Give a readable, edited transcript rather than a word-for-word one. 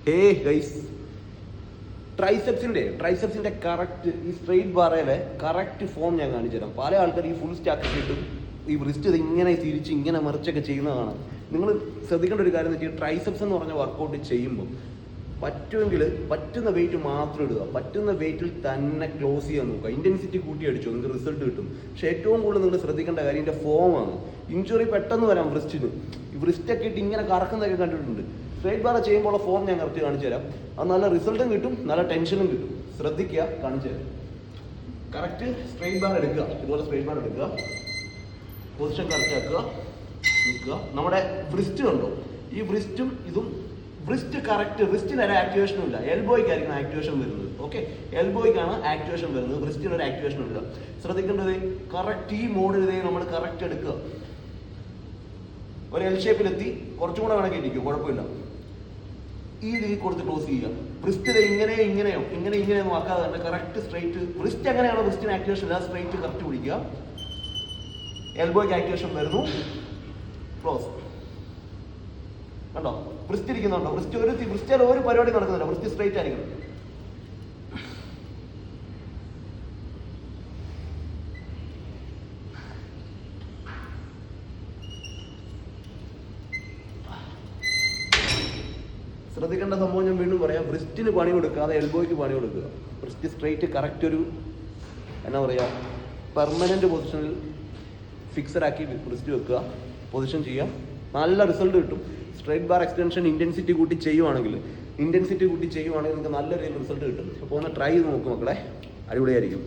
Hey guys, ട്രൈസെപ്സിന്റെ correct ഈ straight ബാറയിലെ correct form ഞാൻ കാണിച്ചു തരാം. പല ആൾക്കാർ ഈ ഫുൾ സ്റ്റാക്ക് ഇട്ടും ഈ ബ്രിസ്റ്റ് ഇത് ഇങ്ങനെ തിരിച്ച് ഇങ്ങനെ മറിച്ചൊക്കെ ചെയ്യുന്നതാണ്. നിങ്ങൾ ശ്രദ്ധിക്കേണ്ട ഒരു കാര്യം എന്ന് വെച്ചാൽ ട്രൈസെപ്സ് എന്ന് പറഞ്ഞ വർക്കൗട്ട് ചെയ്യുമ്പോൾ പറ്റുമെങ്കിൽ പറ്റുന്ന വെയിറ്റ് മാത്രം ഇടുക. പറ്റുന്ന വെയിറ്റിൽ തന്നെ ക്ലോസ് ചെയ്യാൻ നോക്കുക. ഇന്റൻസിറ്റി കൂട്ടി അടിച്ചോ, നിങ്ങൾക്ക് റിസൾട്ട് കിട്ടും. പക്ഷെ ഏറ്റവും കൂടുതൽ നിങ്ങൾ ശ്രദ്ധിക്കേണ്ട കാര്യം ഇതിന്റെ ഫോമാണ്. ഇഞ്ചുറി പെട്ടെന്ന് വരാം ബ്രിസ്റ്റിന്. ഈ ബ്രിസ്റ്റൊക്കെ ഇട്ട് ഇങ്ങനെ കറക്കുന്നതൊക്കെ കണ്ടിട്ടുണ്ട്. സ്ട്രേറ്റ് ബാർ ചെയ്യുമ്പോൾ ഫോം ഞാൻ കറക്റ്റ് കാണിച്ചു തരാം. അത് നല്ല റിസൾട്ടും കിട്ടും, നല്ല ടെൻഷനും കിട്ടും. ശ്രദ്ധിക്കുക, കാണിച്ചു തരാം. കറക്റ്റ് സ്ട്രേറ്റ് ബാർ എടുക്കുക. ഇതുപോലെ സ്ട്രേറ്റ് ബാർ എടുക്കുക, പൊസിഷൻ കറക്റ്റ് ആക്കുക, നിൽക്കുക. നമ്മുടെ ബ്രിസ്റ്റ് കണ്ടോ, ഈ ബ്രിസ്റ്റും ഇതും ബ്രിസ്റ്റ് കറക്റ്റ്. ബ്രിസ്റ്റിന് ഒരു ആക്ടിവേഷനും ഇല്ല, എൽബോയ്ക്കായിരിക്കും ആക്ടിവേഷൻ വരുന്നത്. ഓക്കെ, എൽബോയ്ക്കാണ് ആക്ടിവേഷൻ വരുന്നത്, ബ്രിസ്റ്റിന് ഒരു ആക്ടിവേഷൻ ഇല്ല. ശ്രദ്ധിക്കേണ്ടത് കറക്റ്റ് ഈ മോഡിൽ ഇതേ നമ്മൾ കറക്റ്റ് എടുക്കുക. ഒരു എൽ ഷേപ്പിലെത്തി, കുറച്ചും കൂടെ വേണമെങ്കിൽ ഇരിക്കും, കുഴപ്പമില്ല. ഈ രീതിയിൽ കൊടുത്ത് ക്ലോസ് ചെയ്യുക. ബ്രിസ്റ്റ് ഇങ്ങനെയൊന്നും ആക്കാതെ തന്നെ കറക്റ്റ് സ്ട്രൈറ്റ്. ബ്രിസ്റ്റ് എങ്ങനെയാണോ ബ്രിസ്റ്റിന് ആക്ടിവേഷൻ ഇല്ല, സ്ട്രൈറ്റ് കറക്റ്റ് പിടിക്കുക. എൽബോയ്ക്ക് ആക്ടിവേഷൻ വരുന്നു, ക്ലോസ്. കണ്ടോ, ബ്രിസ്റ്റ് ഇരിക്കുന്നുണ്ടോ? ബ്രിസ്റ്റിൽ ഒരു പരിപാടി നടക്കുന്നില്ല, ബ്രിസ്റ്റ് സ്ട്രൈറ്റ് ആയിരിക്കണം. ശ്രദ്ധിക്കേണ്ട സംഭവം ഞാൻ വീണ്ടും പറയാം. ബ്രിസ്റ്റിന് പണി കൊടുക്കാതെ എൽബോയ്ക്ക് പണി കൊടുക്കുക. ബ്രിസ്റ്റ് സ്ട്രൈറ്റ് കറക്റ്റ് ഒരു എന്നാ പറയുക പെർമനന്റ് പൊസിഷനിൽ ഫിക്സഡ് ആക്കി ബ്രിസ്റ്റ് വെക്കുക, പൊസിഷൻ ചെയ്യുക. നല്ല റിസൾട്ട് കിട്ടും. സ്ട്രൈറ്റ് ബാർ എക്സ്റ്റൻഷൻ ഇന്റൻസിറ്റി കൂട്ടി ചെയ്യുവാണെങ്കിൽ നിങ്ങൾക്ക് നല്ല രീതിയിൽ റിസൾട്ട് കിട്ടും. അപ്പോൾ ഒന്ന് ട്രൈ ചെയ്ത് നോക്കും മക്കളെ, അടിപൊളിയായിരിക്കും.